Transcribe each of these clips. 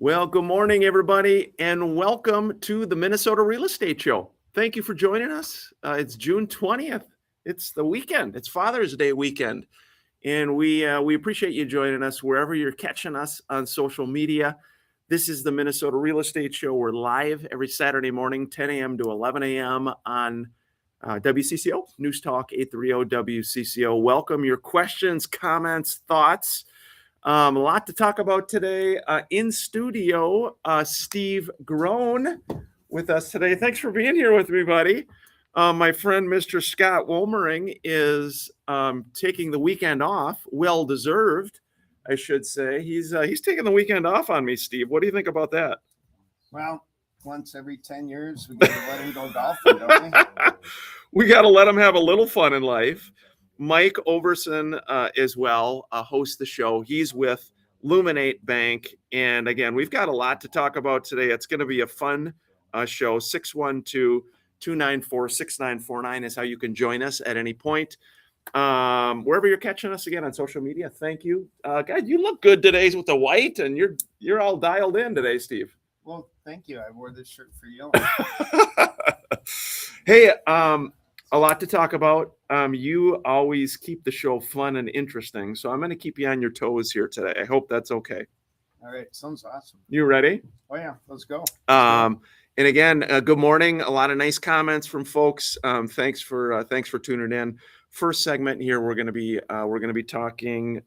Well, good morning, everybody, and welcome to the Minnesota Real Estate Show. Thank you for joining us. It's June 20th. It's the weekend. It's Father's Day weekend, and we appreciate you joining us wherever you're catching us on social media. This is the Minnesota Real Estate Show. We're live every Saturday morning, 10 a.m. to 11 a.m. on WCCO, News Talk 830 WCCO. Welcome your questions, comments, thoughts. A lot to talk about today. In studio, Steve Groan with us today. Thanks for being here with me, buddy. My friend, Mr. Scott Wolmering, is taking the weekend off. Well deserved, I should say. He's taking the weekend off on me, Steve. What do you think about that? Well, once every 10 years, we got to let him go golfing, don't we? We got to let him have a little fun in life. Mike Overson as well hosts the show. He's with Luminate Bank. And again, we've got a lot to talk about today. It's going to be a fun show. 612-294-6949 is how you can join us at any point. Wherever you're catching us again on social media, thank you. God, you look good today with the white, and you're all dialed in today, Steve. Well, thank you. I wore this shirt for you. Hey, a lot to talk about. You always keep the show fun and interesting, so I'm going to keep you on your toes here today. I hope that's okay. All right. Sounds awesome. You ready? Oh, yeah. Let's go. And again, good morning. A lot of nice comments from folks. Thanks for tuning in. First segment here, we're going to be talking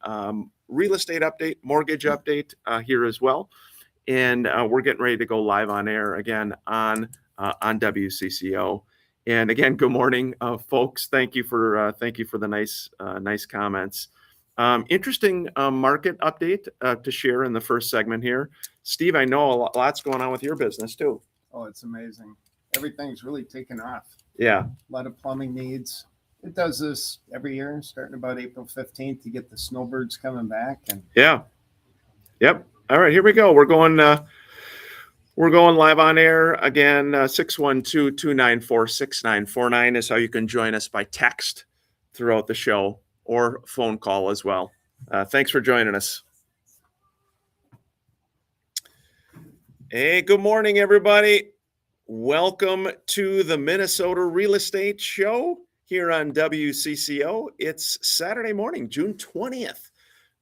real estate update, mortgage update here as well, and we're getting ready to go live on air again on WCCO. And again, good morning, folks. Thank you for the nice comments. Interesting market update to share in the first segment here. Steve, I know a lot's going on with your business too. Oh, it's amazing. Everything's really taken off. Yeah. A lot of plumbing needs. It does this every year, starting about April 15th. You get the snowbirds coming back. And yeah. Yep. All right, here we go. We're going live on air again. 612-294-6949 is how you can join us by text throughout the show or phone call as well. Thanks for joining us. Hey, good morning, everybody. Welcome to the Minnesota Real Estate Show here on WCCO. It's Saturday morning, June 20th,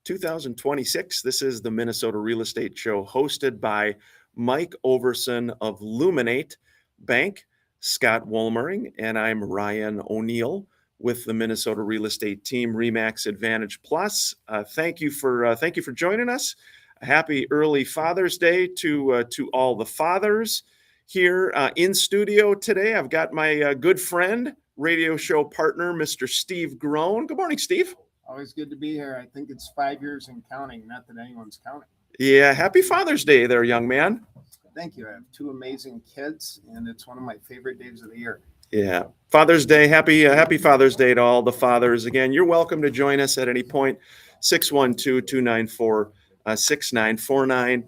2026. This is the Minnesota Real Estate Show hosted by Mike Overson of Luminate Bank, Scott Wolmering, and I'm Ryan O'Neill with the Minnesota Real Estate Team, Remax Advantage Plus. Thank you for joining us. A happy early Father's Day to all the fathers here in studio today. I've got my good friend, radio show partner, Mr. Steve Groan. Good morning, Steve. always good to be here. I think it's 5 years and counting. Not that anyone's counting. Yeah, happy Father's Day there, young man. Thank you. I have two amazing kids, and it's one of my favorite days of the year. Yeah, Father's Day. Happy Father's Day to all the fathers. Again, you're welcome to join us at any point. 612-294-6949.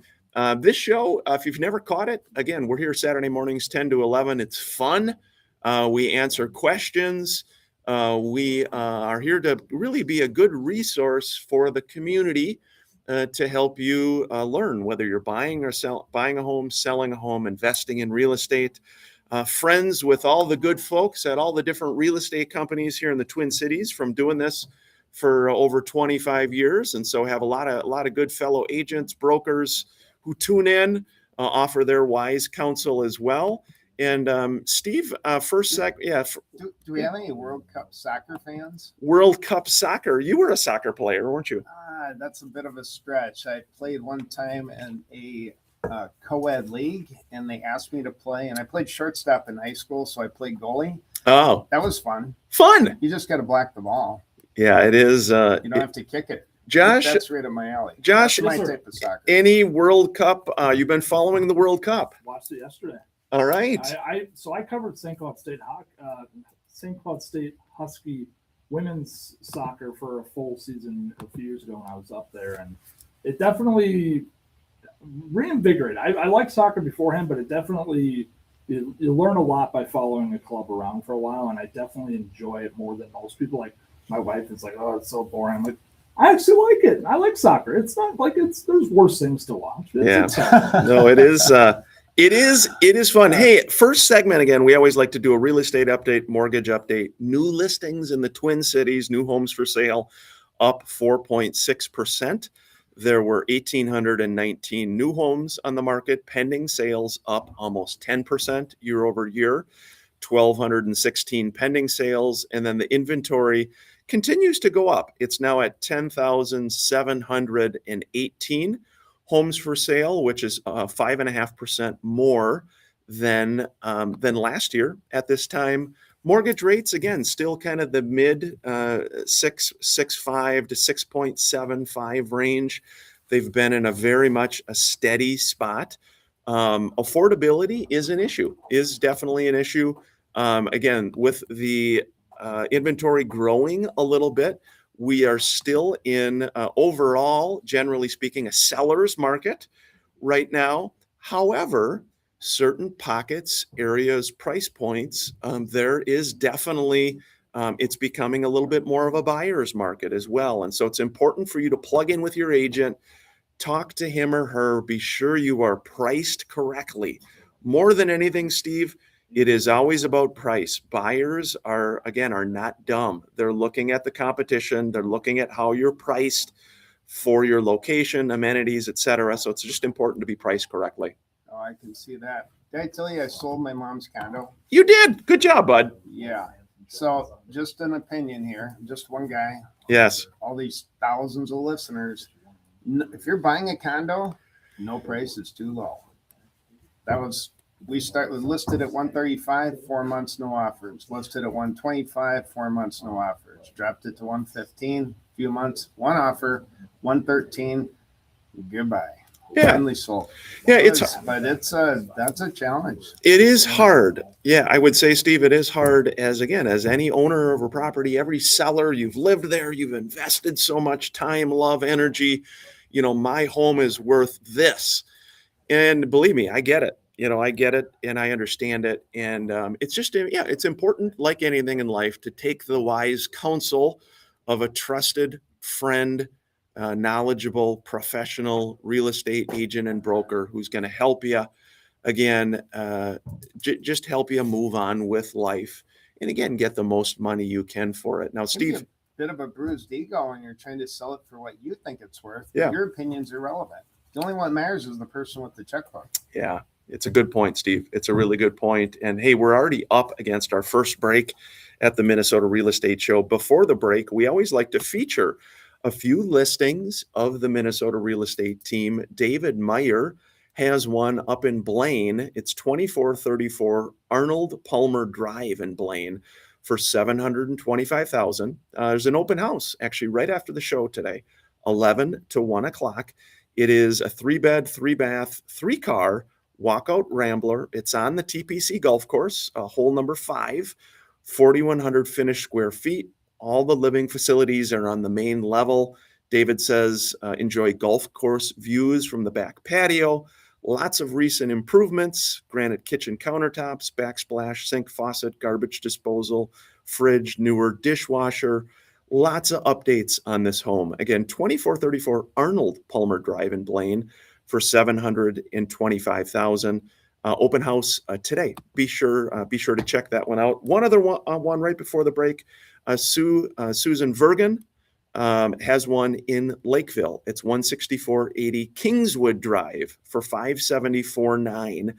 This show, if you've never caught it, again, we're here Saturday mornings, 10 to 11. It's fun. We answer questions. We are here to really be a good resource for the community to help you learn whether you're buying a home, selling a home, investing in real estate. Friends with all the good folks at all the different real estate companies here in the Twin Cities from doing this for over 25 years. And so have a lot of good fellow agents, brokers who tune in, offer their wise counsel as well. And Steve, Do we have any World Cup soccer fans? World Cup soccer. You were a soccer player, weren't you? That's a bit of a stretch. I played one time in a co-ed league, and they asked me to play, and I played shortstop in high school, so I played goalie. Oh, that was fun. Fun. You just got to block the ball. Yeah, it is. You don't have to kick it. Josh, that's right up my alley. Josh, that's my type of soccer. Any World Cup? You've been following the World Cup. Watched it yesterday. All right. I covered St. Cloud State Husky women's soccer for a full season a few years ago when I was up there, and it definitely reinvigorated. I liked soccer beforehand, but it definitely you learn a lot by following a club around for a while, and I definitely enjoy it more than most people. Like my wife is like, "Oh, it's so boring." I'm like, I actually like it. I like soccer. It's not like there's worse things to watch. It's exciting. No, it is. It is fun. Hey, first segment again. We always like to do a real estate update, mortgage update, new listings in the Twin Cities, new homes for sale, up 4.6%. There were 1,819 new homes on the market, pending sales up almost 10% year over year, 1,216 pending sales, and then the inventory continues to go up. It's now at 10,718 homes for sale, which is 5.5% more than last year at this time. Mortgage rates, again, still kind of the mid 6.65 to 6.75 range. They've been in a very much a steady spot. Affordability is an issue, is definitely an issue. Again, with the inventory growing a little bit, we are still in overall, generally speaking, a seller's market right now. However, certain pockets, areas, price points, there is definitely, it's becoming a little bit more of a buyer's market as well. And so it's important for you to plug in with your agent, talk to him or her, be sure you are priced correctly. More than anything, Steve, it is always about price. Buyers are not dumb. They're looking at the competition. They're looking at how you're priced for your location, amenities, etc. So it's just important to be priced correctly. Oh, I can see that. Did I tell you I sold my mom's condo? You did. Good job, bud. Yeah. So just an opinion here, just one guy. Yes. All these thousands of listeners. If you're buying a condo, no price is too low. We listed at 135, 4 months, no offers. Listed at 125, 4 months, no offers. Dropped it to 115, few months, one offer, 113, goodbye. Yeah. Finally sold. Yeah, that's a challenge. It is hard. Yeah, I would say, Steve, it is hard as any owner of a property, every seller, you've lived there, you've invested so much time, love, energy. My home is worth this. And believe me, I get it. I get it and I understand it. And it's just, it's important, like anything in life, to take the wise counsel of a trusted friend, knowledgeable, professional real estate agent and broker who's going to help you, again, just help you move on with life. And again, get the most money you can for it. Now, Steve. Bit of a bruised ego and you're trying to sell it for what you think it's worth. Yeah. Your opinion's irrelevant. The only one that matters is the person with the checkbook. Yeah. It's a good point, Steve. It's a really good point. And hey, we're already up against our first break at the Minnesota Real Estate Show. Before the break, we always like to feature a few listings of the Minnesota real estate team. David Meyer has one up in Blaine. It's 2434 Arnold Palmer Drive in Blaine for $725,000. There's an open house actually right after the show today, 11 to 1 o'clock. It is a 3-bed, 3-bath, 3-car walkout Rambler. It's on the TPC golf course, hole number 5, 4,100 finished square feet. All the living facilities are on the main level. David says, enjoy golf course views from the back patio. Lots of recent improvements, granite kitchen countertops, backsplash, sink, faucet, garbage disposal, fridge, newer dishwasher. Lots of updates on this home. Again, 2434 Arnold Palmer Drive in Blaine for $725,000. Open house today. Be sure to check that one out. One other one right before the break. Susan Vergen has one in Lakeville. It's 16480 Kingswood Drive for $574,900.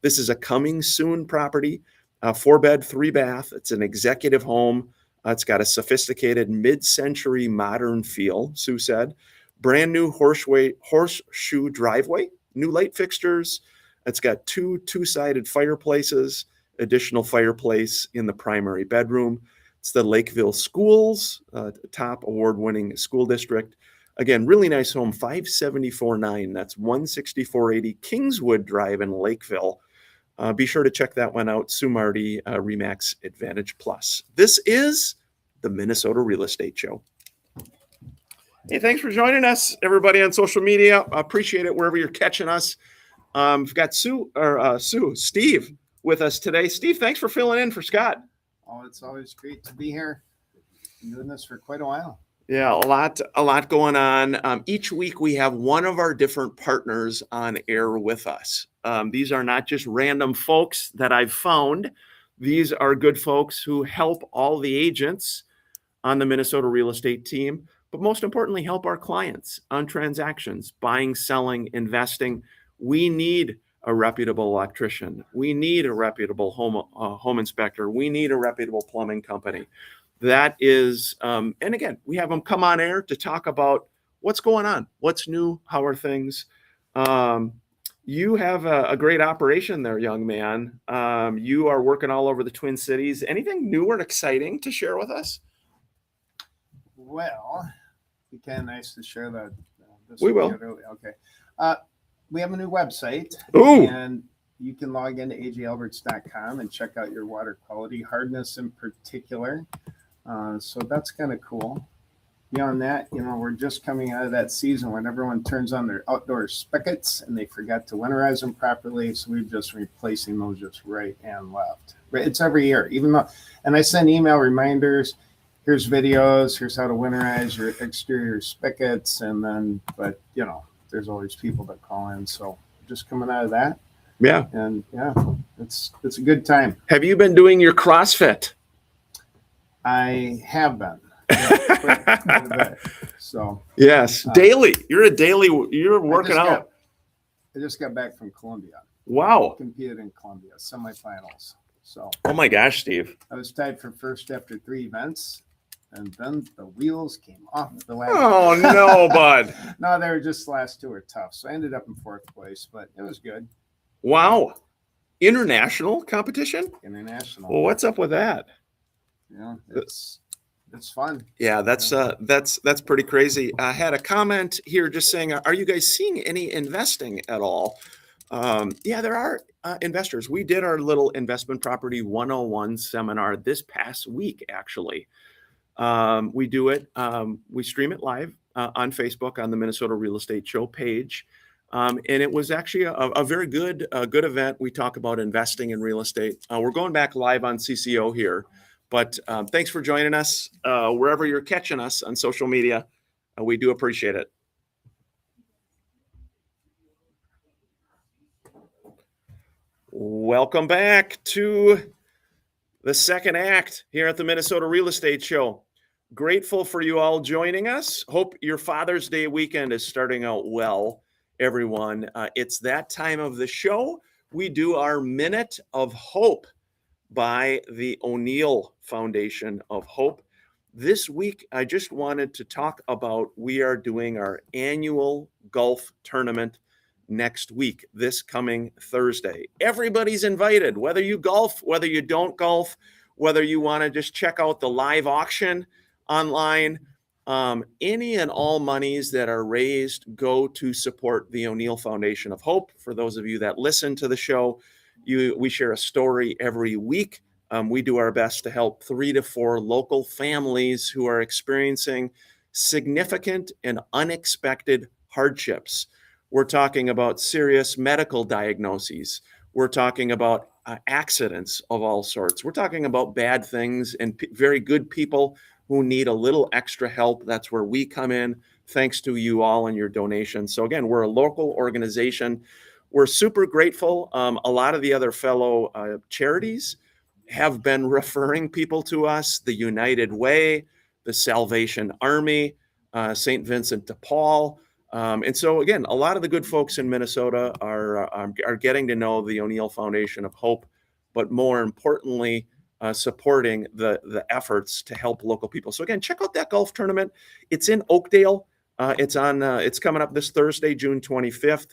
This is a coming soon property, 4-bed, 3-bath. It's an executive home. It's got a sophisticated mid-century modern feel, Sue said. Brand new horseshoe driveway, new light fixtures. It's got two-sided fireplaces, additional fireplace in the primary bedroom. It's the Lakeville Schools, top award-winning school district. Again, really nice home, $574,900. That's 16480 Kingswood Drive in Lakeville. Be sure to check that one out. Sue Marty, Remax Advantage Plus. This is the Minnesota Real Estate Show. Hey, thanks for joining us, everybody on social media. Appreciate it wherever you're catching us. We've got Steve with us today. Steve, thanks for filling in for Scott. Oh, it's always great to be here. Been doing this for quite a while. Yeah, a lot going on. Each week we have one of our different partners on air with us. These are not just random folks that I've found. These are good folks who help all the agents on the Minnesota real estate team, but most importantly, help our clients on transactions, buying, selling, investing. We need a reputable electrician. We need a reputable home inspector. We need a reputable plumbing company. That is, and again, we have them come on air to talk about what's going on, what's new, how are things. You have a great operation there, young man. You are working all over the Twin Cities. Anything new and exciting to share with us? Well, be kind of nice to share that. We will. Okay. We have a new website. Ooh. And you can log into ajalberts.com and check out your water quality, hardness in particular. So that's kind of cool. Beyond that, we're just coming out of that season when everyone turns on their outdoor spigots and they forgot to winterize them properly. So we're just replacing those just right and left. It's every year, and I send email reminders. Here's videos. Here's how to winterize your exterior spigots. But there's always people that call in. So just coming out of that. Yeah. And it's a good time. Have you been doing your CrossFit? I have been. Yeah, so yes, daily. You're working out. I just got back from Columbia. Wow. Competed in Columbia, semifinals. So. Oh my gosh, Steve. I was tied for first after 3 events, and then the wheels came off the wagon. Oh no, bud. No, they were just last 2 were tough. So I ended up in 4th place, but it was good. Wow. International competition? International. Well, what's up with that? Yeah, it's fun. Yeah, that's pretty crazy. I had a comment here just saying, are you guys seeing any investing at all? Yeah, there are investors. We did our little investment property 101 seminar this past week, actually. We do it. We stream it live on Facebook on the Minnesota Real Estate Show page. And it was actually a very good event. We talk about investing in real estate. We're going back live on CCO here. But thanks for joining us wherever you're catching us on social media. We do appreciate it. Welcome back to the second act here at the Minnesota Real Estate Show. Grateful for you all joining us. Hope your Father's Day weekend is starting out well, everyone. It's that time of the show. We do our Minute of Hope by the O'Neill Foundation of Hope. This week, I just wanted to talk about, we are doing our annual golf tournament next week, this coming Thursday. Everybody's invited, whether you golf, whether you don't golf, whether you want to just check out the live auction online. Any and all monies that are raised go to support the O'Neill Foundation of Hope. For those of you that listen to the show, we share a story every week. We do our best to help 3 to 4 local families who are experiencing significant and unexpected hardships. We're talking about serious medical diagnoses. We're talking about accidents of all sorts. We're talking about bad things and very good people who need a little extra help. That's where we come in, thanks to you all and your donations. So again, we're a local organization. We're super grateful. A lot of the other fellow charities have been referring people to us, the United Way, the Salvation Army, St. Vincent de Paul. And so again, a lot of the good folks in Minnesota are getting to know the O'Neill Foundation of Hope, but more importantly, supporting the efforts to help local people. So again, check out that golf tournament. It's in Oakdale. It's coming up this Thursday, June 25th.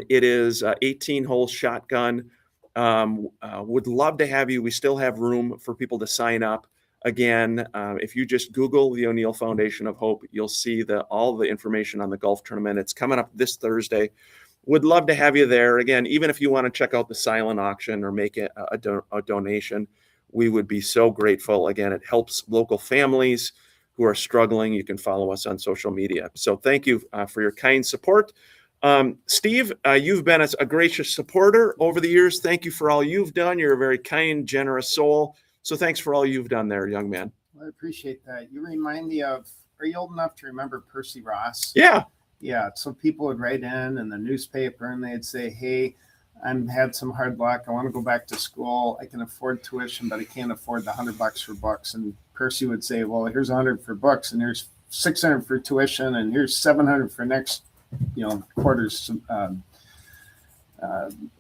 It is 18 hole shotgun. Would love to have you. We still have room for people to sign up. Again, if you just Google the O'Neill Foundation of Hope, you'll see all the information on the golf tournament. It's coming up this Thursday. Would love to have you there. Again, even if you want to check out the silent auction or make it a donation, we would be so grateful. Again, it helps local families who are struggling. You can follow us on social media. So thank you for your kind support. Steve, you've been a gracious supporter over the years. Thank you for all you've done. You're a very kind, generous soul. So thanks for all you've done there, young man. I appreciate that. You remind me of are you old enough to remember Percy Ross? Yeah. Yeah. So people would write in the newspaper and they'd say, hey, I'm had some hard luck. I want to go back to school. I can afford tuition, but I can't afford the $100 for books. And Percy would say, well, here's 100 for books, and here's 600 for tuition, and here's 700 for next, quarter's,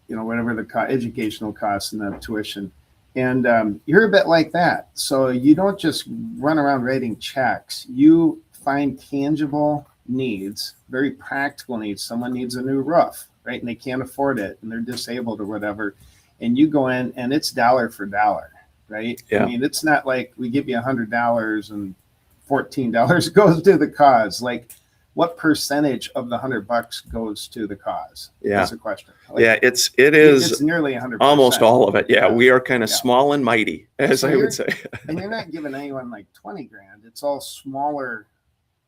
whatever the educational costs and the tuition. And you're a bit like that. So you don't just run around writing checks. You find tangible needs, very practical needs. Someone needs a new roof, right? And they can't afford it, and they're disabled or whatever. And you go in and it's dollar for dollar, right? Yeah. I mean, it's not like we give you $100 and $14 goes to the cause. Like, what percentage of the $100 goes to the cause? Yeah. That's the question. Like, Yeah, it is it's nearly 100%. almost all of it. Yeah, Yeah. we are kind of Yeah. small and mighty, as So I would say. And you're not giving anyone like 20 grand. It's all smaller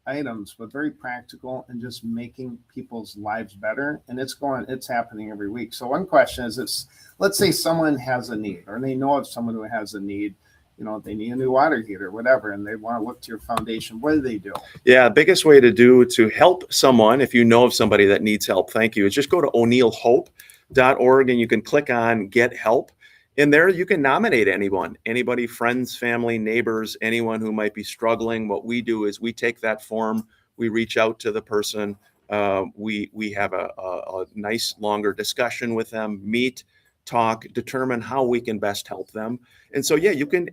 items, but very practical and just making people's lives better. And it's happening every week. So one question is, let's say someone has a need, or they know of someone who has a need. They need a new water heater, whatever, and they want to look to your foundation. What do? Yeah, biggest way to help someone, if you know of somebody that needs help, thank you, is just go to o'neillhope.org and you can click on Get Help. In there, you can nominate anybody, friends, family, neighbors, anyone who might be struggling. What we do is we take that form, we reach out to the person, we have a nice longer discussion with them, meet, talk, determine how we can best help them. And so, yeah, you can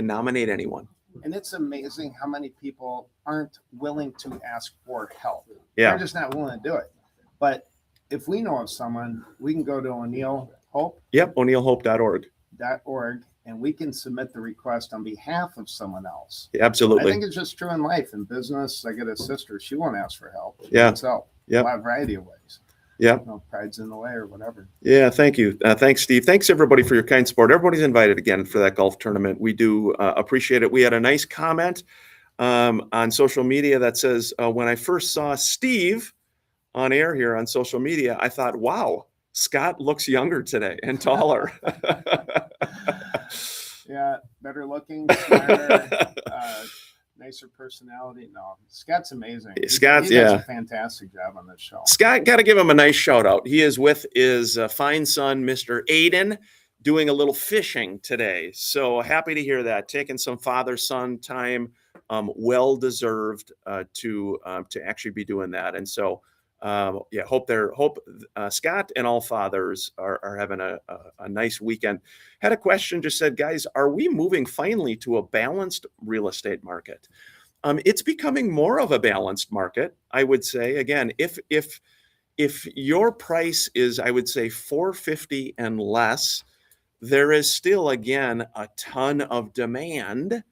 nominate anyone. And it's amazing how many people aren't willing to ask for help. Yeah. They're just not willing to do it. But if we know of someone, we can go to o'neillhope.org. Yep, o'neillhope.org. And we can submit the request on behalf of someone else. Absolutely. I think it's just true in life. In business, I got a sister. She won't ask for help. She Yeah. wants help. Yeah. A lot of variety of ways. Yeah. Pride's in the way or whatever. Yeah, thank you. Thanks, Steve. Thanks, everybody, for your kind support. Everybody's invited again for that golf tournament. We do appreciate it. We had a nice comment on social media that says, when I first saw Steve on air here on social media, I thought, wow, Scott looks younger today and taller. Yeah, better looking, smarter, nicer personality. No, Scott's amazing. Scott's, he does yeah. a fantastic job on this show. Scott, got to give him a nice shout out. He is with his fine son, Mr. Aiden, doing a little fishing today. So happy to hear that. Taking some father-son time, well deserved to actually be doing that. And so, hope Scott and all fathers are having a nice weekend. Had a question, just said, guys, are we moving finally to a balanced real estate market? It's becoming more of a balanced market, I would say. Again, if your price is, I would say, $450 and less, there is still, again, a ton of demand,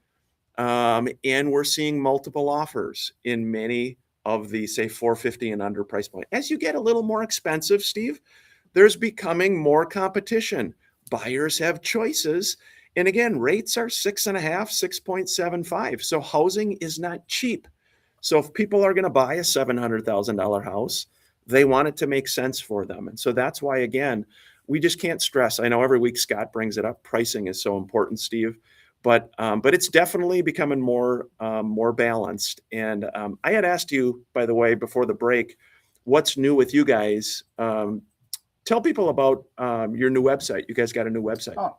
and we're seeing multiple offers in many of the, say, $450 and under price point. As you get a little more expensive, Steve, there's becoming more competition. Buyers have choices. And again, rates are 6.5, 6.75. So housing is not cheap. So if people are going to buy a $700,000 house, they want it to make sense for them. And so that's why, again, we just can't stress. I know every week Scott brings it up. Pricing is so important, Steve. But it's definitely becoming more balanced. And I had asked you, by the way, before the break, what's new with you guys? Tell people about your new website. You guys got a new website. Oh,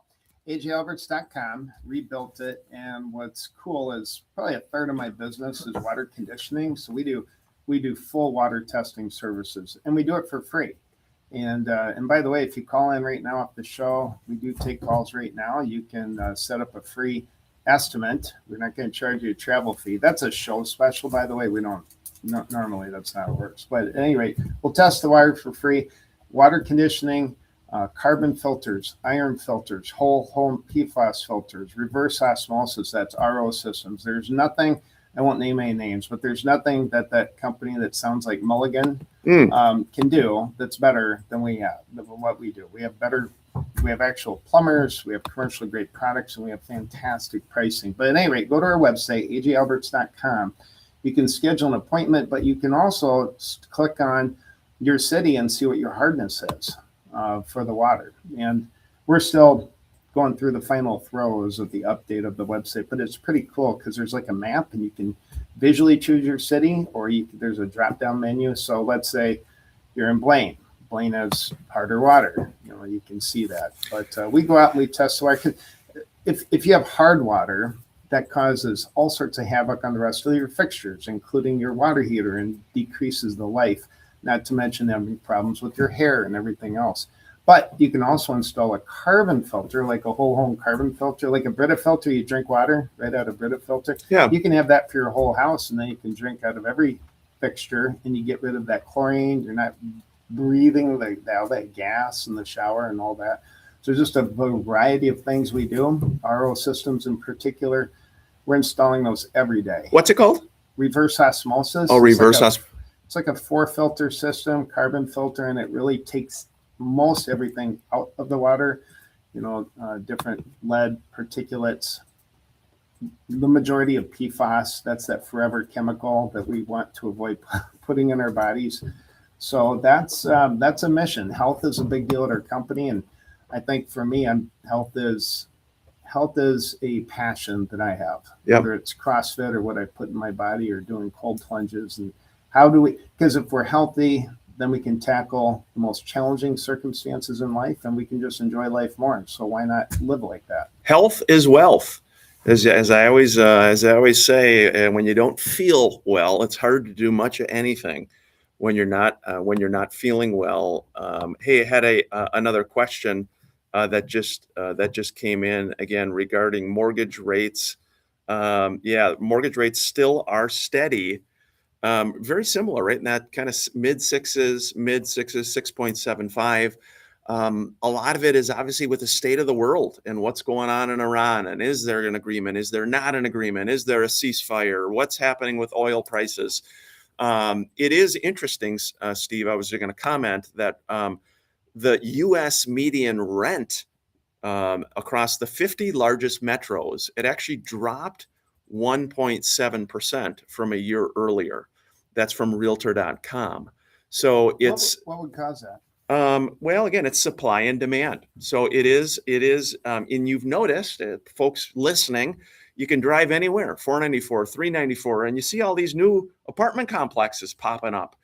ajalberts.com, rebuilt it. And what's cool is probably a third of my business is water conditioning. So we do full water testing services, and we do it for free. And by the way, if you call in right now off the show, we do take calls right now. You can set up a free estimate. We're not going to charge you a travel fee. That's a show special, by the way. We don't normally, that's not how it works. But at any rate, we'll test the water for free. Water conditioning, carbon filters, iron filters, whole home PFAS filters, reverse osmosis. That's RO systems. There's nothing. I won't name any names, but there's nothing that company that sounds like Mulligan can do that's better than what we do. We have actual plumbers, we have commercially great products, and we have fantastic pricing. But at any rate, go to our website, ajalberts.com. You can schedule an appointment, but you can also click on your city and see what your hardness is for the water. And we're still going through the final throes of the update of the website, but it's pretty cool because there's like a map and you can visually choose your city, or there's a drop down menu. So let's say you're in Blaine. Blaine has harder water. You can see that. But we go out and we test the water. If you have hard water, that causes all sorts of havoc on the rest of your fixtures, including your water heater, and decreases the life, not to mention having problems with your hair and everything else. But you can also install a carbon filter, like a whole home carbon filter, like a Brita filter. You drink water right out of Brita filter. Yeah. You can have that for your whole house, and then you can drink out of every fixture, and you get rid of that chlorine. You're not breathing all that gas in the shower and all that. So just a variety of things we do. RO systems in particular, we're installing those every day. What's it called? Reverse osmosis. Oh, reverse osmosis. It's like a 4-filter system, carbon filter, and it really takes most everything out of the water. Different lead, particulates, the majority of PFAS. That's that forever chemical that we want to avoid putting in our bodies. So that's a mission. Health is a big deal at our company, and I think for me, health is a passion that I have. Yep. Whether it's CrossFit or what I put in my body, or doing cold plunges, and how do we? Because if we're healthy, then we can tackle the most challenging circumstances in life, and we can just enjoy life more. So why not live like that? Health is wealth. As I always say, when you don't feel well, it's hard to do much of anything. When you're not feeling well. Hey, I had another question that just came in again regarding mortgage rates. Mortgage rates still are steady, very similar, right? In that kind of mid sixes, 6.75. A lot of it is obviously with the state of the world and what's going on in Iran. And is there an agreement? Is there not an agreement? Is there a ceasefire? What's happening with oil prices? It is interesting, Steve, I was going to comment that the U.S. median rent across the 50 largest metros, it actually dropped 1.7% from a year earlier. That's from Realtor.com. So it's what would cause that? Well, again, it's supply and demand. So it is, and you've noticed, folks listening, you can drive anywhere, 494, 394, and you see all these new apartment complexes popping up.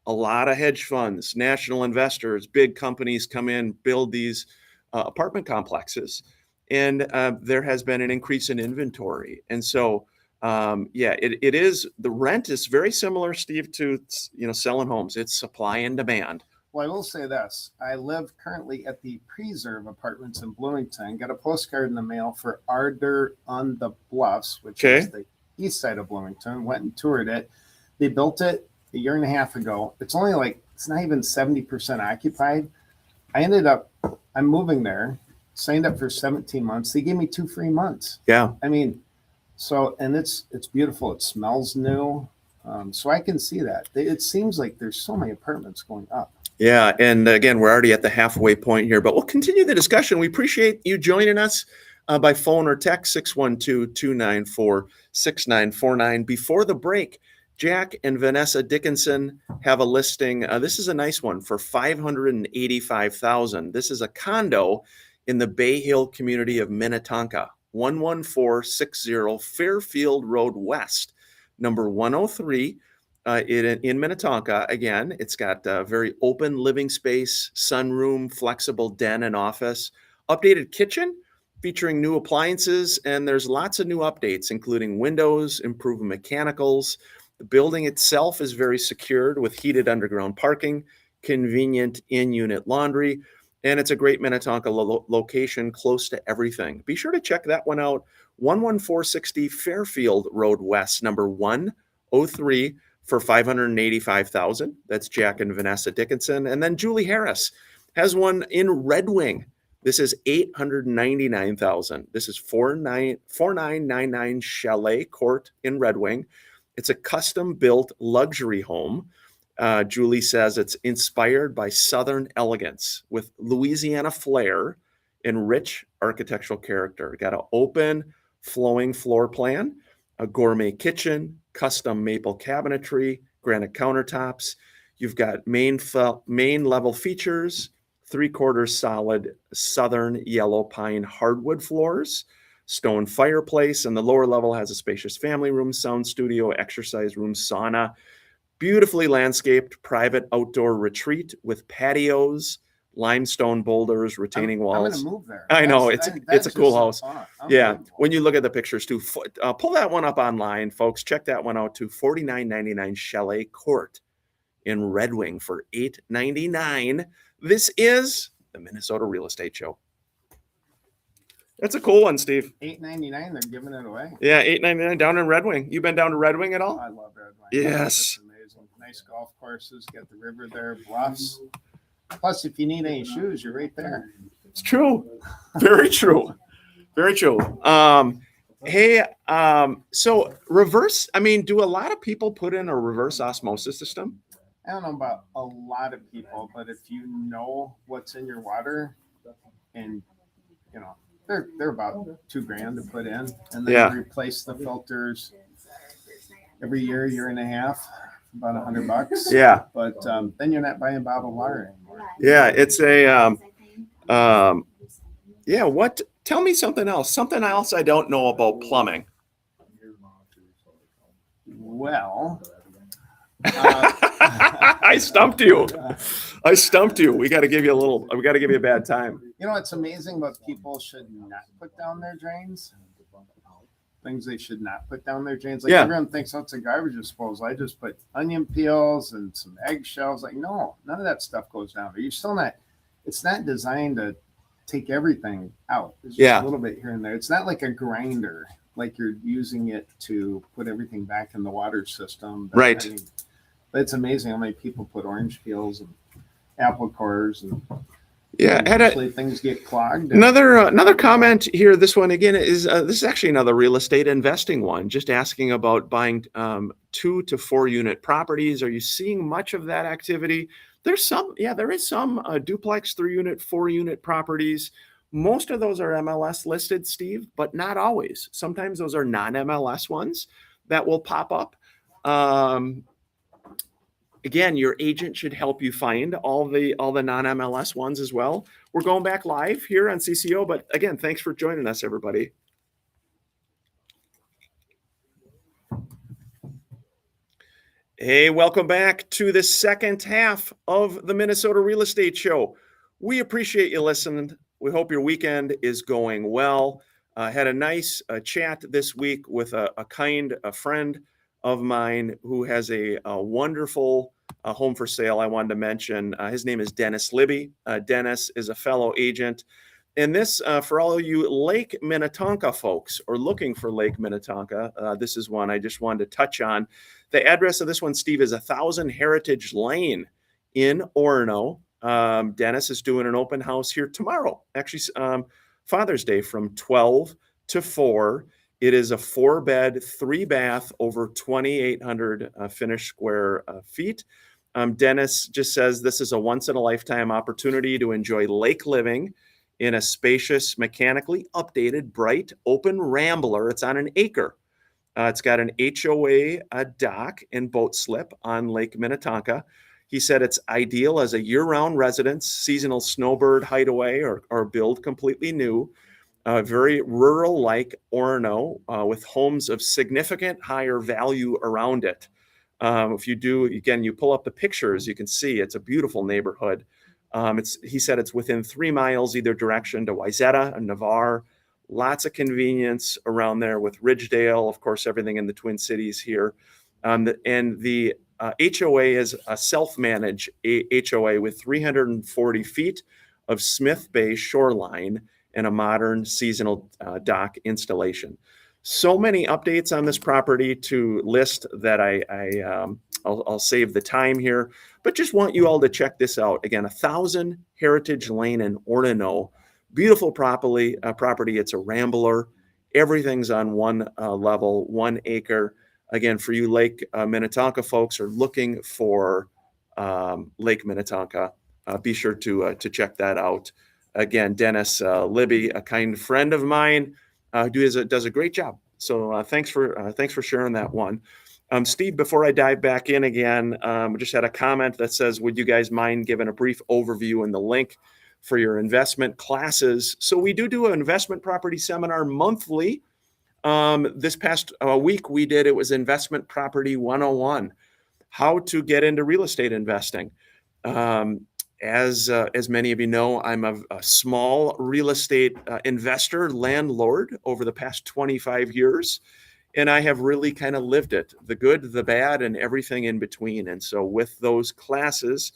A lot of hedge funds, national investors, big companies come in, build these apartment complexes, and there has been an increase in inventory. And so, it is, the rent is very similar, Steve, to selling homes. It's supply and demand. Well, I will say this. I live currently at the Preserve Apartments in Bloomington. Got a postcard in the mail for Ardor on the Bluffs, which is the east side of Bloomington. Went and toured it. They built it a year and a half ago. It's only it's not even 70% occupied. I'm moving there, signed up for 17 months. They gave me 2 free months. Yeah. I mean, and it's beautiful. It smells new. So I can see that. It seems like there's so many apartments going up. Yeah. And again, we're already at the halfway point here, but we'll continue the discussion. We appreciate you joining us by phone or text 612-294-6949. Before the break, Jack and Vanessa Dickinson have a listing. This is a nice one for $585,000. This is a condo in the Bay Hill community of Minnetonka, 11460 Fairfield Road West, number 103. In Minnetonka. Again, it's got a very open living space, sunroom, flexible den and office, updated kitchen featuring new appliances, and there's lots of new updates, including windows, improved mechanicals. The building itself is very secured with heated underground parking, convenient in-unit laundry, and it's a great Minnetonka location close to everything. Be sure to check that one out. 11460 Fairfield Road West, number 103. For $585,000. That's Jack and Vanessa Dickinson. And then Julie Harris has one in Red Wing. This is $899,000. This is 4999 Chalet Court in Red Wing. It's a custom-built luxury home. Julie says it's inspired by Southern elegance with Louisiana flair and rich architectural character. Got an open, flowing floor plan, a gourmet kitchen, custom maple cabinetry, granite countertops. You've got main level features, 3/4 solid southern yellow pine hardwood floors, stone fireplace, and the lower level has a spacious family room, sound studio, exercise room, sauna, beautifully landscaped private outdoor retreat with patios, limestone boulders, retaining I'm walls. gonna move there. I know, it's a cool house. Yeah, when you look at the pictures too, pull that one up online, folks. Check that one out too. $49.99 Chalet Court in Red Wing for $8.99. This is the Minnesota Real Estate Show. That's a cool one, Steve. $8.99. They're giving it away. Yeah, $8.99 down in Red Wing. You been down to Red Wing at all? I love Red Wing. Yes. It's amazing. Nice golf courses. Got the river there. Bluffs. Plus, if you need any shoes, you're right there. It's true. Very true. Very true. Hey, so reverse, I mean, do a lot of people put in a reverse osmosis system? I don't know about a lot of people, but if you know what's in your water, and you know, they're about $2,000 to put in, and then Yeah. you replace the filters every year and a half, about $100. Yeah. But then you're not buying bottled water anymore. Yeah. It's a, yeah. What, tell me something else I don't know about plumbing. Well, I stumped you. We got to give you a bad time. you know, it's amazing what people should not put down their drains. Things they should not put down their drains. Like Yeah. everyone thinks, oh, it's a garbage disposal. I just put onion peels and some eggshells. Like, no, none of that stuff goes down there. You're still not, it's not designed to take everything out. It's just Yeah. a little bit here and there. It's not like a grinder, like you're using it to put everything back in the water system. Right. But it's amazing how many people put orange peels and apple cores and Yeah. usually things get clogged. Another comment here. This one again is this is actually another real estate investing one. Just asking about buying 2 to 4 unit properties. Are you seeing much of that activity? There's some. Yeah, there is some duplex 3 unit, 4 unit properties. Most of those are MLS listed, Steve, but not always. Sometimes those are non-MLS ones that will pop up. Again, your agent should help you find all the non-MLS ones as well. We're going back live here on CCO, but again, thanks for joining us, everybody. Hey, welcome back to the second half of the Minnesota Real Estate Show. We appreciate you listening. We hope your weekend is going well. Had a nice chat this week with a friend of mine who has a wonderful home for sale. I wanted to mention his name is Dennis Libby. Dennis is a fellow agent. And this, for all of you Lake Minnetonka folks or looking for Lake Minnetonka, this is one I just wanted to touch on. The address of this one, Steve, is 1000 Heritage Lane in Orono. Dennis is doing an open house here tomorrow, actually Father's Day from 12 to 4. It is a 4-bed, 3-bath, over 2,800 finished square feet. Dennis just says this is a once-in-a-lifetime opportunity to enjoy lake living in a spacious, mechanically updated, bright, open rambler. It's on an acre. It's got an HOA dock and boat slip on Lake Minnetonka. He said it's ideal as a year-round residence, seasonal snowbird hideaway, or build completely new. Very rural-like Orono with homes of significant higher value around it. If you do, again, you pull up the pictures, you can see it's a beautiful neighborhood. He said it's within 3 miles either direction to Wayzata and Navarre. Lots of convenience around there with Ridgedale, of course, everything in the Twin Cities here. And the HOA is a self-managed HOA with 340 feet of Smith Bay shoreline and a modern seasonal dock installation. So many updates on this property to list that I'll save the time here, but just want you all to check this out. Again, 1000 Heritage Lane in Orono. Beautiful property. It's a rambler. Everything's on one level, 1 acre. Again, for you Lake Minnetonka folks are looking for Lake Minnetonka, be sure to check that out. Again, Dennis Libby, a kind friend of mine, does a great job. So thanks for sharing that one. Steve, before I dive back in again, we just had a comment that says, would you guys mind giving a brief overview and the link for your investment classes. So we do an investment property seminar monthly. This past week we did, it was Investment Property 101, how to get into real estate investing. As many of you know, I'm a small real estate investor, landlord over the past 25 years. And I have really kind of lived it, the good, the bad, and everything in between. And so with those classes,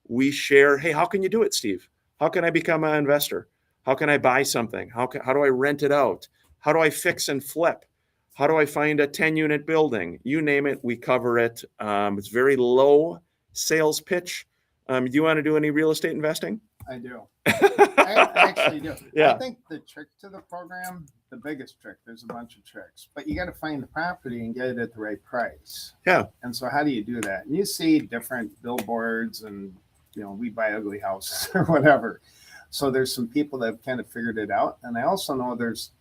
we share, hey, how can you do it, Steve? How can I become an investor? How can I buy something? How do I rent it out? How do I fix and flip? How do I find a 10-unit building? You name it, we cover it. It's very low sales pitch. Do you want to do any real estate investing? I do. I actually do. Yeah. I think the trick to the program, the biggest trick, there's a bunch of tricks, but you got to find the property and get it at the right price. Yeah. And so how do you do that? And you see different billboards and, we buy ugly houses or whatever. So there's some people that have kind of figured it out. And I also know there's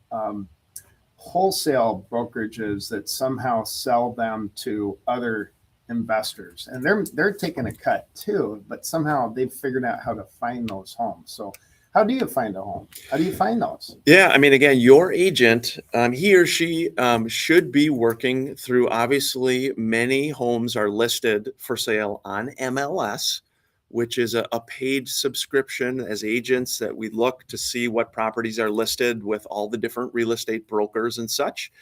wholesale brokerages that somehow sell them to other investors, and they're taking a cut too, but somehow they've figured out how to find those homes. So how do you find a home? How do you find those? Yeah, I mean, again, your agent, he or she should be working through, obviously, many homes are listed for sale on MLS, which is a paid subscription as agents that we look to see what properties are listed with all the different real estate brokers and such.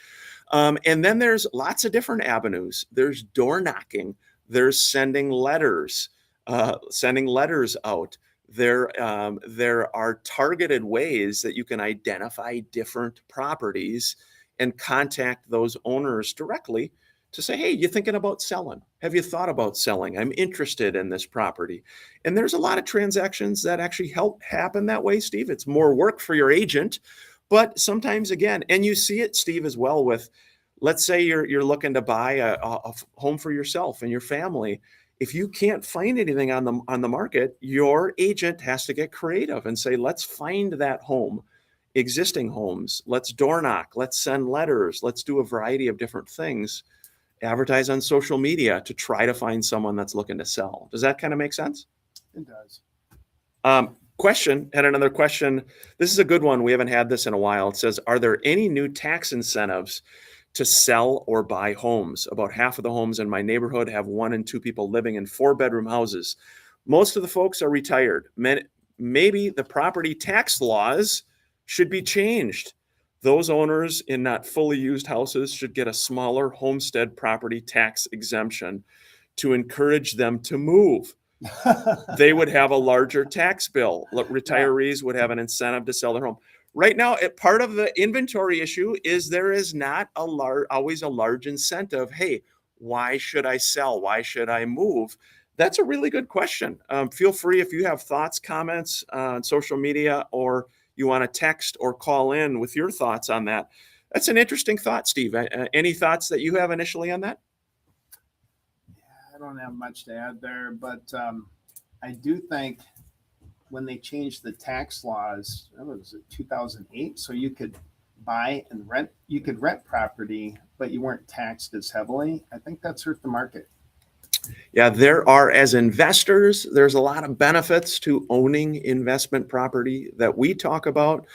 And then there's lots of different avenues. There's door knocking. There's sending letters out. There are targeted ways that you can identify different properties and contact those owners directly to say, hey, you thinking about selling? Have you thought about selling? I'm interested in this property. And there's a lot of transactions that actually help happen that way, Steve. It's more work for your agent. But sometimes, again, and you see it, Steve, as well with, let's say you're looking to buy a home for yourself and your family. If you can't find anything on the market, your agent has to get creative and say, let's find that home, existing homes. Let's door knock. Let's send letters. Let's do a variety of different things. Advertise on social media to try to find someone that's looking to sell. Does that kind of make sense? It does. Had another question. This is a good one. We haven't had this in a while. It says, are there any new tax incentives to sell or buy homes? About half of the homes in my neighborhood have 1 and 2 people living in 4-bedroom houses. Most of the folks are retired. Maybe the property tax laws should be changed. Those owners in not fully used houses should get a smaller homestead property tax exemption to encourage them to move. They would have a larger tax bill. Retirees would have an incentive to sell their home. Right now, part of the inventory issue is there is not always a large incentive. Hey, why should I sell? Why should I move? That's a really good question. Feel free if you have thoughts, comments on social media, or you want to text or call in with your thoughts on that. That's an interesting thought, Steve. Any thoughts that you have initially on that? I don't have much to add there, but I do think when they changed the tax laws, was it 2008? So you could buy and rent, you could rent property, but you weren't taxed as heavily. I think that's hurt the market. Yeah, there are, as investors, there's a lot of benefits to owning investment property that we talk about.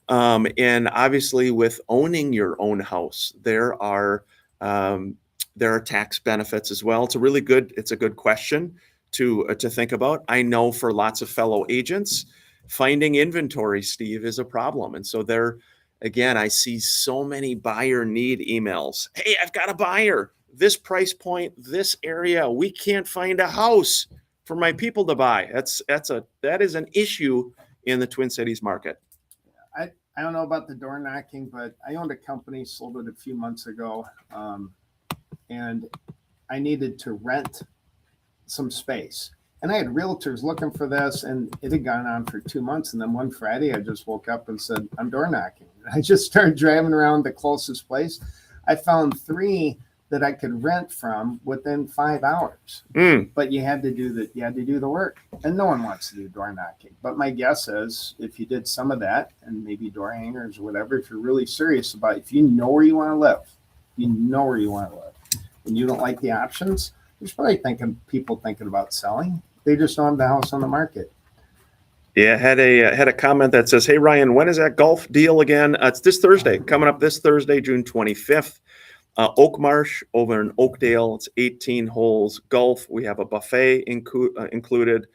And obviously with owning your own house, there are tax benefits as well. It's a good question to think about. I know for lots of fellow agents, finding inventory, Steve, is a problem. And so again, I see so many buyer need emails. Hey, I've got a buyer, this price point, this area. We can't find a house for my people to buy. That is an issue in the Twin Cities market. I don't know about the door knocking, but I owned a company, sold it a few months ago. And I needed to rent some space. And I had realtors looking for this, and it had gone on for 2 months. And then one Friday, I just woke up and said, I'm door knocking. I just started driving around the closest place. I found 3 that I could rent from within 5 hours. But you had to do the work. And no one wants to do door knocking. But my guess is if you did some of that and maybe door hangers or whatever, if you're really serious about it, if you know where you want to live, and you don't like the options, there's probably people thinking about selling. They just don't have the house on the market. Yeah, had a comment that says, "Hey Ryan, when is that golf deal again?" It's this Thursday, coming up this Thursday, June 25th. Oak Marsh over in Oakdale. It's 18 holes golf. We have a buffet included,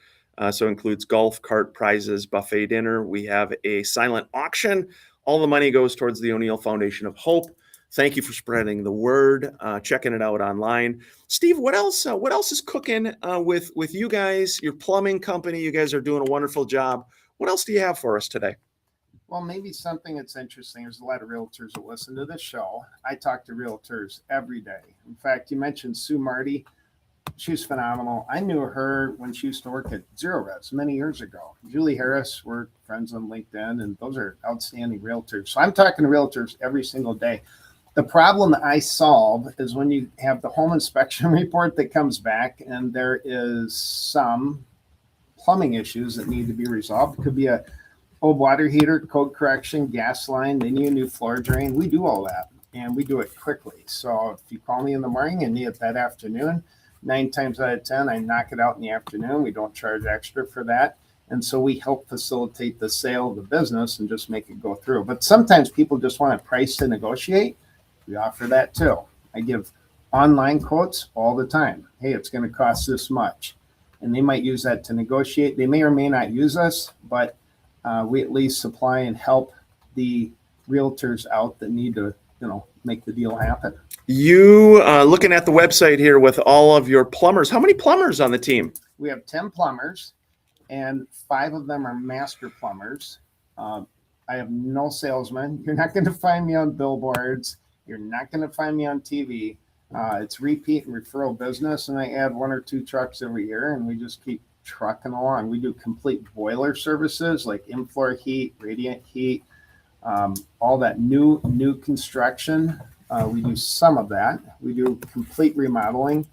so includes golf cart prizes, buffet dinner. We have a silent auction. All the money goes towards the O'Neill Foundation of Hope. Thank you for spreading the word, checking it out online. Steve, what else? What else is cooking with you guys? Your plumbing company. You guys are doing a wonderful job. What else do you have for us today? Well, maybe something that's interesting. There's a lot of realtors that listen to this show. I talk to realtors every day. In fact, you mentioned Sue Marty. She's phenomenal. I knew her when she used to work at Zero Res many years ago. Julie Harris, we're friends on LinkedIn, and those are outstanding realtors. So I'm talking to realtors every single day. The problem I solve is when you have the home inspection report that comes back and there is some plumbing issues that need to be resolved. It could be a old water heater, code correction, gas line, they need a new floor drain. We do all that and we do it quickly. So if you call me in the morning and need it that afternoon, 9 times out of 10, I knock it out in the afternoon. We don't charge extra for that. And so we help facilitate the sale of the business and just make it go through. But sometimes people just want a price to negotiate. We offer that too. I give online quotes all the time. Hey, it's going to cost this much. And they might use that to negotiate. They may or may not use us, but we at least supply and help the realtors out that need to, make the deal happen. You looking at the website here with all of your plumbers. How many plumbers on the team? We have 10 plumbers and 5 of them are master plumbers. I have no salesmen. You're not going to find me on billboards. You're not going to find me on TV. It's repeat and referral business. And I add 1 or 2 trucks every year and we just keep trucking along. We do complete boiler services like in-floor heat, radiant heat, all that new construction. We do some of that. We do complete remodeling.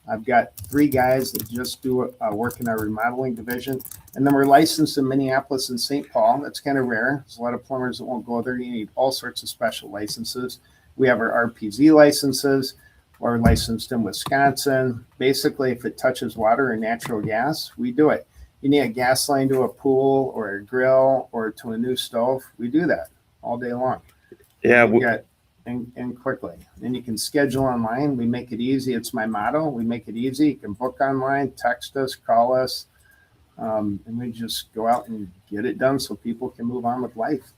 I've got 3 guys that just do work in our remodeling division. And then we're licensed in Minneapolis and St. Paul. That's kind of rare. There's a lot of plumbers that won't go there. You need all sorts of special licenses. We have our RPZ licenses. We're licensed in Wisconsin. Basically, if it touches water or natural gas, we do it. You need a gas line to a pool or a grill or to a new stove, we do that all day long. Yeah. And quickly. And you can schedule online. We make it easy. It's my motto. We make it easy. You can book online, text us, call us, and we just go out and get it done so people can move on with life.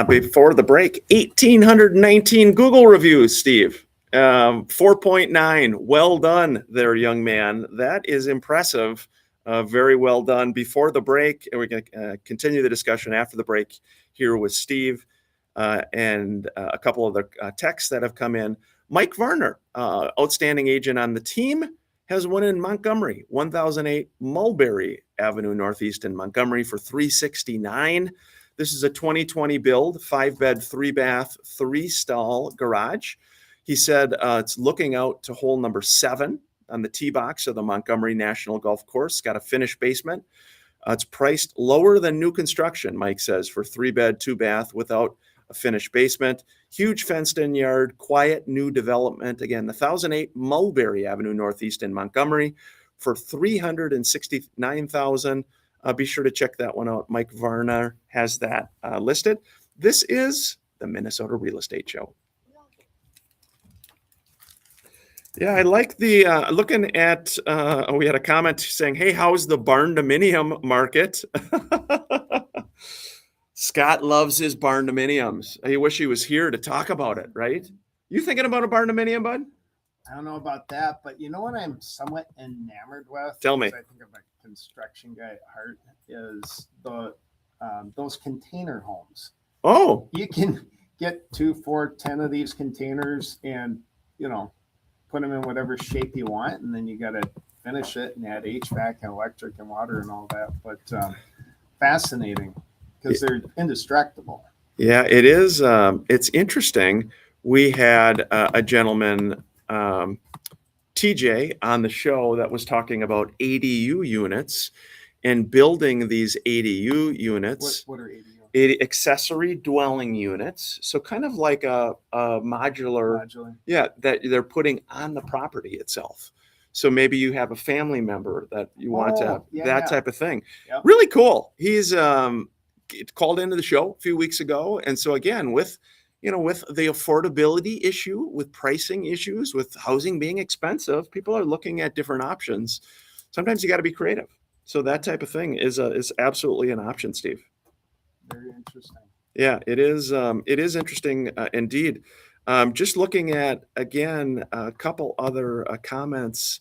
Before the break, 1,819 Google reviews, Steve. 4.9. Well done there, young man. That is impressive. Very well done. Before the break, and we're going to continue the discussion after the break here with Steve and a couple of the texts that have come in. Mike Varner, outstanding agent on the team, has one in Montgomery, 1008 Mulberry Avenue Northeast in Montgomery for $369. This is a 2020 build, 5-bed, 3-bath, 3-stall garage. He said it's looking out to hole number 7 on the tee box of the Montgomery National Golf Course. Got a finished basement. It's priced lower than new construction, Mike says, for 3-bed, 2-bath without a finished basement. Huge fenced-in yard, quiet new development. Again, the 1008 Mulberry Avenue Northeast in Montgomery for $369,000. Be sure to check that one out. Mike Varner has that listed. This is the Minnesota Real Estate Show. Yeah, I like the looking at. We had a comment saying, "Hey, how's the barn-dominium market?" Scott loves his barn-dominiums. I wish he was here to talk about it. Right? You thinking about a barn-dominium, bud? I don't know about that, but you know what I'm somewhat enamored with? Tell me. I think of a construction guy at heart is the those container homes. Oh, You can get 2, 4, 10 of these containers and put them in whatever shape you want, and then you got to finish it and add HVAC and electric and water and all that. But fascinating because they're indestructible. yeah, it is. It's interesting. We had a gentleman, TJ, on the show that was talking about ADU units and building these ADU units. What are ADU? Accessory dwelling units. So kind of like a modular. Modular. Yeah, that they're putting on the property itself. So maybe you have a family member that you want to have, Yeah, that yeah. type of thing. Yep. Really cool. He's called into the show a few weeks ago. And so again, with the affordability issue, with pricing issues, with housing being expensive, people are looking at different options. Sometimes you got to be creative. So that type of thing is absolutely an option, Steve. Very interesting. Yeah, it is. It is interesting indeed. Just looking at, again, a couple other comments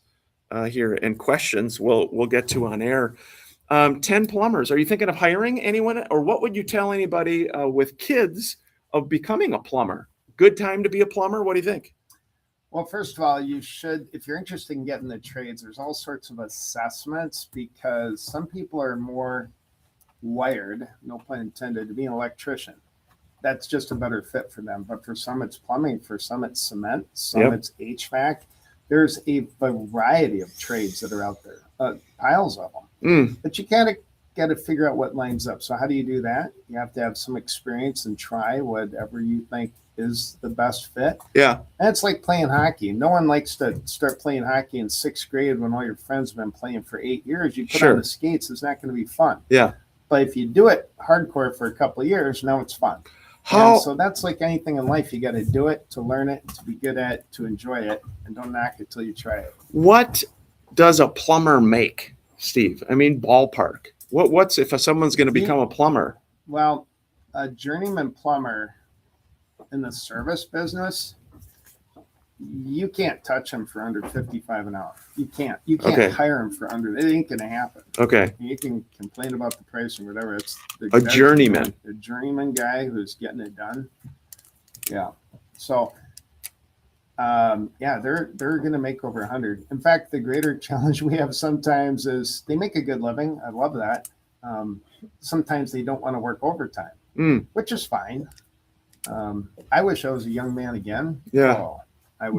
here and questions we'll get to on air. 10 plumbers. Are you thinking of hiring anyone, or what would you tell anybody with kids of becoming a plumber? Good time to be a plumber? What do you think? Well, first of all, you should, if you're interested in getting the trades, there's all sorts of assessments, because some people are more wired, no pun intended, to be an electrician. That's just a better fit for them. But for some, it's plumbing. For some, it's cement. Some, it's HVAC. There's a variety of trades that are out there, piles of them. But you got to figure out what lines up. So how do you do that? You have to have some experience and try whatever you think is the best fit. Yeah. And it's like playing hockey. No one likes to start playing hockey in sixth grade when all your friends have been playing for 8 years. You put on the skates, it's not going to be fun. Yeah. But if you do it hardcore for a couple of years, now it's fun. So that's like anything in life. You got to do it to learn it, to be good at it, to enjoy it, and don't knock it till you try it. What does a plumber make, Steve? I mean, ballpark. What's if someone's going to become a plumber? Well, a journeyman plumber in the service business, you can't touch them for under 55 an hour. You can't hire them for under. It ain't going to happen. Okay. You can complain about the price or whatever. It's a journeyman. A journeyman guy who's getting it done. Yeah. So, they're going to make over 100. In fact, the greater challenge we have sometimes is they make a good living. I love that. Sometimes they don't want to work overtime, which is fine. I wish I was a young man again. Yeah. Oh, I'd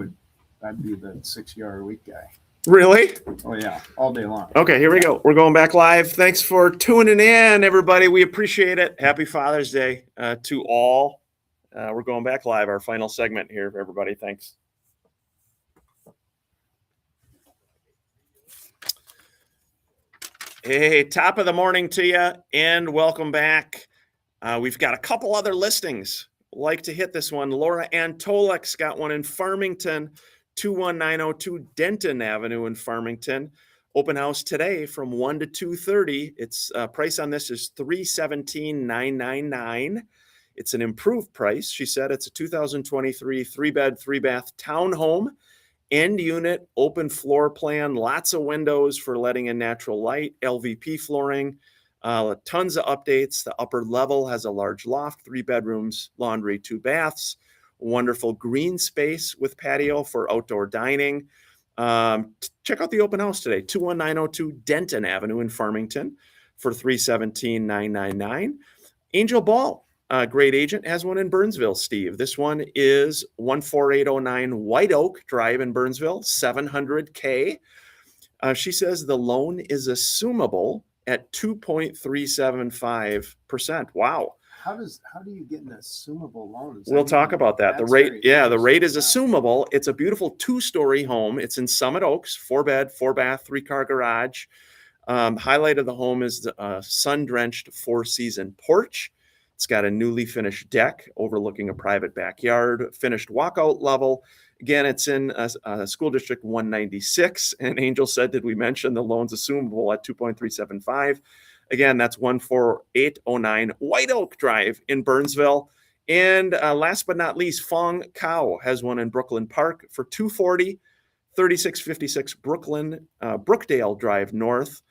be the 6-hour a week guy. Really? Oh yeah, all day long. Okay, here we go. We're going back live. Thanks for tuning in, everybody. We appreciate it. Happy Father's Day to all. We're going back live. Our final segment here, everybody. Thanks. Hey, top of the morning to you, and welcome back. We've got a couple other listings. Like to hit this one. Laura Antolek's got one in Farmington, 21902 Denton Avenue in Farmington. Open house today from 1 to 2:30. Its price on this is $317,999. It's an improved price. She said it's a 2023 3-bed, 3-bath townhome, end unit, open floor plan, lots of windows for letting in natural light, LVP flooring. Tons of updates. The upper level has a large loft, 3 bedrooms, laundry, 2 baths, wonderful green space with patio for outdoor dining. Check out the open house today, 21902 Denton Avenue in Farmington for $317,999. Angel Ball, great agent, has one in Burnsville, Steve. This one is 14809 White Oak Drive in Burnsville, $700K. She says the loan is assumable at 2.375%. Wow. How do you get an assumable loan? We'll talk about that. The rate, the rate is assumable. It's a beautiful 2-story home. It's in Summit Oaks, 4-bed, 4-bath, 3-car garage. Highlight of the home is the sun-drenched 4-season porch. It's got a newly finished deck overlooking a private backyard, finished walkout level. Again, it's in School District 196. And Angel said, did we mention the loan's assumable at 2.375? Again, that's 14809 White Oak Drive in Burnsville. And last but not least, Fong Cow has one in Brooklyn Park for $240, 3656 Brookdale Drive North.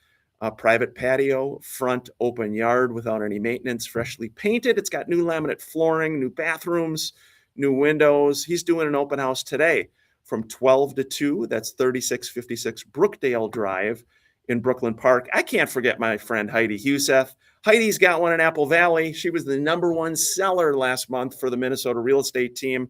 Private patio, front open yard without any maintenance, freshly painted. It's got new laminate flooring, new bathrooms, new windows. He's doing an open house today from 12 to 2. That's 3656 Brookdale Drive in Brooklyn Park. I can't forget my friend Heidi Huseth. Heidi's got one in Apple Valley. She was the #1 seller last month for the Minnesota real estate team.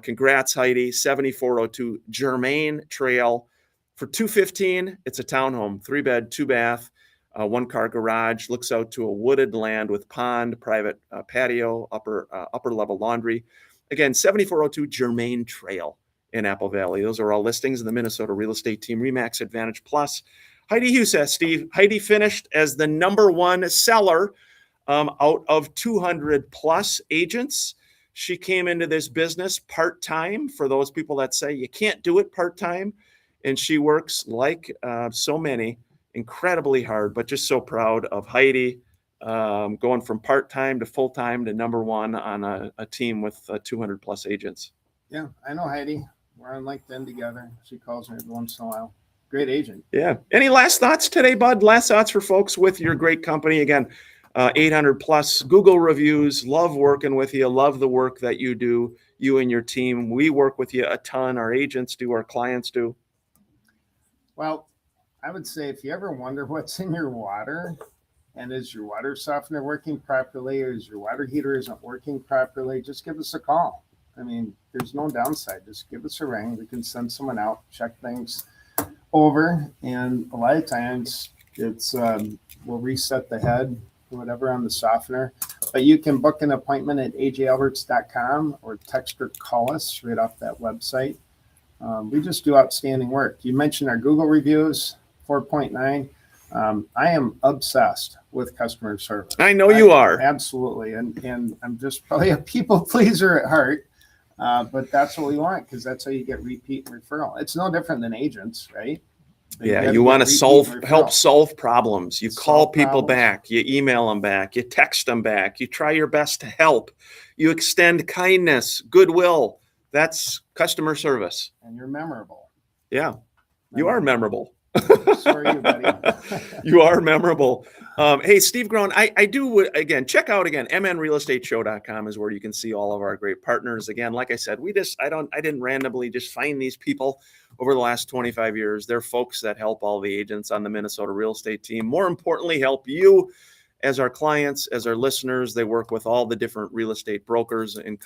Congrats, Heidi. 7402 Germain Trail for $215. It's a townhome, 3-bed, 2-bath, 1-car garage. Looks out to a wooded land with pond, private patio, upper level laundry. Again, 7402 Germain Trail in Apple Valley. Those are all listings in the Minnesota real estate team Remax Advantage Plus. Heidi Huseth, Steve. Heidi finished as the number one seller out of 200 plus agents. She came into this business part-time for those people that say you can't do it part-time. And she works like so many incredibly hard, but just so proud of Heidi going from part-time to full-time to number one on a team with 200 plus agents. Yeah, I know Heidi. We're on LinkedIn together. She calls me every once in a while. Great agent. Yeah. Any last thoughts today, Bud? Last thoughts for folks with your great company? Again, 800 plus Google reviews. Love working with you. Love the work that you do, you and your team. We work with you a ton. Our agents do, our clients do. Well, I would say if you ever wonder what's in your water and is your water softener working properly or is your water heater isn't working properly, just give us a call. I mean, there's no downside. Just give us a ring. We can send someone out, check things over. And a lot of times it's, we'll reset the head or whatever on the softener. But you can book an appointment at ajalberts.com or text or call us right off that website. We just do outstanding work. You mentioned our Google reviews, 4.9. I am obsessed with customer service. I know you are. Absolutely. And I'm just probably a people pleaser at heart. But that's what we want because that's how you get repeat and referral. It's no different than agents, right? Yeah, you want to help solve problems. You call people back, you email them back, you text them back, you try your best to help, you extend kindness, goodwill. That's customer service. And you're memorable. Yeah, you are memorable. So are you, buddy. You are memorable. Hey, Steve Grown, I do, again, check out again, mnrealestateshow.com is where you can see all of our great partners. Again, like I said, I didn't randomly just find these people over the last 25 years. They're folks that help all the agents on the Minnesota real estate team. More importantly, help you as our clients, as our listeners. They work with all the different real estate brokers in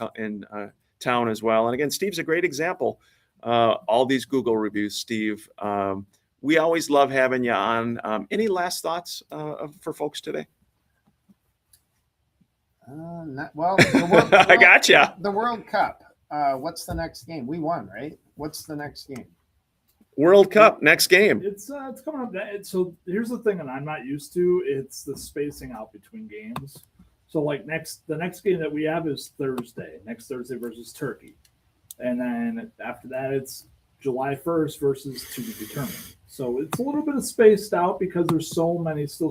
town as well. And again, Steve's a great example. All these Google reviews, Steve. We always love having you on. Any last thoughts for folks today? I gotcha. The World Cup. What's the next game? We won, right? What's the next game? World Cup, next game. It's coming up. So here's the thing, and I'm not used to. It's the spacing out between games. So like the next game that we have is Thursday. Next Thursday versus Turkey, and then after that it's July 1st versus to be determined. So it's a little bit of spaced out because there's still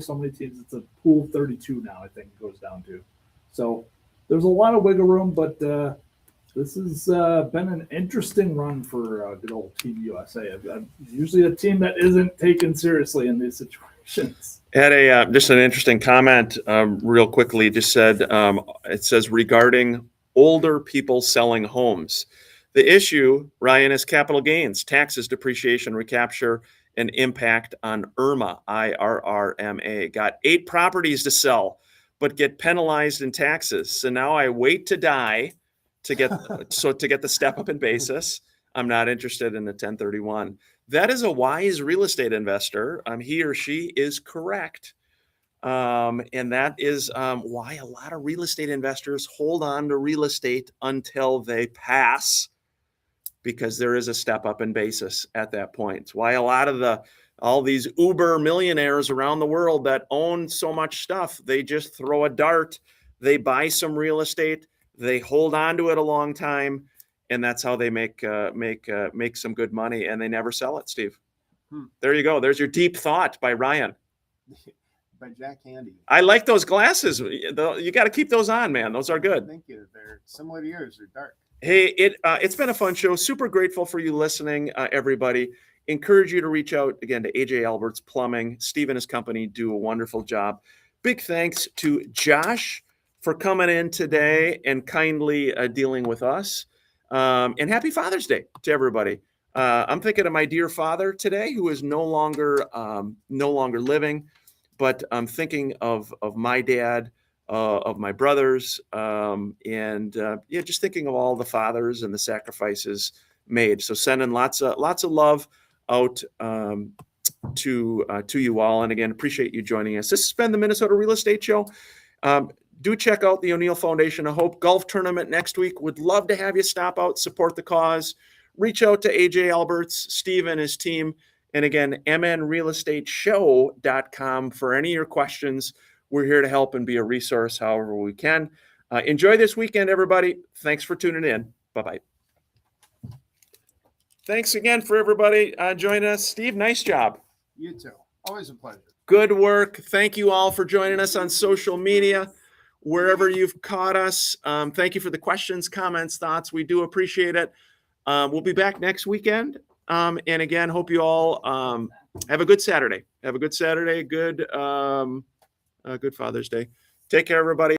so many teams. It's a pool of 32 now, I think it goes down to. So there's a lot of wiggle room, but this has been an interesting run for good old Team USA. I'm usually a team that isn't taken seriously in these situations. Had just an interesting comment real quickly. Just said, it says regarding older people selling homes. The issue, Ryan, is capital gains, taxes, depreciation, recapture, and impact on IRMA, IRRMA. Got 8 properties to sell, but get penalized in taxes. So now I wait to die to get the step up in basis. I'm not interested in the 1031. That is a wise real estate investor. He or she is correct. And that is why a lot of real estate investors hold on to real estate until they pass, because there is a step up in basis at that point. It's why a lot of all these Uber millionaires around the world that own so much stuff, they just throw a dart, they buy some real estate, they hold on to it a long time, and that's how they make some good money, and they never sell it, Steve. There you go. There's your deep thought by Ryan. By Jack Handy. I like those glasses. You got to keep those on, man. Those are good. Thank you. They're similar to yours. They're dark. Hey, it's been a fun show. Super grateful for you listening, everybody. Encourage you to reach out again to AJ Alberts Plumbing. Steve and his company do a wonderful job. Big thanks to Josh for coming in today and kindly dealing with us. And happy Father's Day to everybody. I'm thinking of my dear father today, who is no longer living, but I'm thinking of my dad, of my brothers, and just thinking of all the fathers and the sacrifices made. So sending lots of love out to you all. And again, appreciate you joining us. This has been the Minnesota Real Estate Show. Do check out the O'Neill Foundation of Hope Golf Tournament next week. Would love to have you stop out, support the cause. Reach out to AJ Alberts, Steve and his team. And again, mnrealestateshow.com for any of your questions. We're here to help and be a resource however we can. Enjoy this weekend, everybody. Thanks for tuning in. Bye-bye. Thanks again for everybody joining us. Steve, nice job. You too. Always a pleasure. Good work. Thank you all for joining us on social media, wherever you've caught us. Thank you for the questions, comments, thoughts. We do appreciate it. We'll be back next weekend. And again, hope you all have a good Saturday. Have a good Saturday. Good Father's Day. Take care, everybody.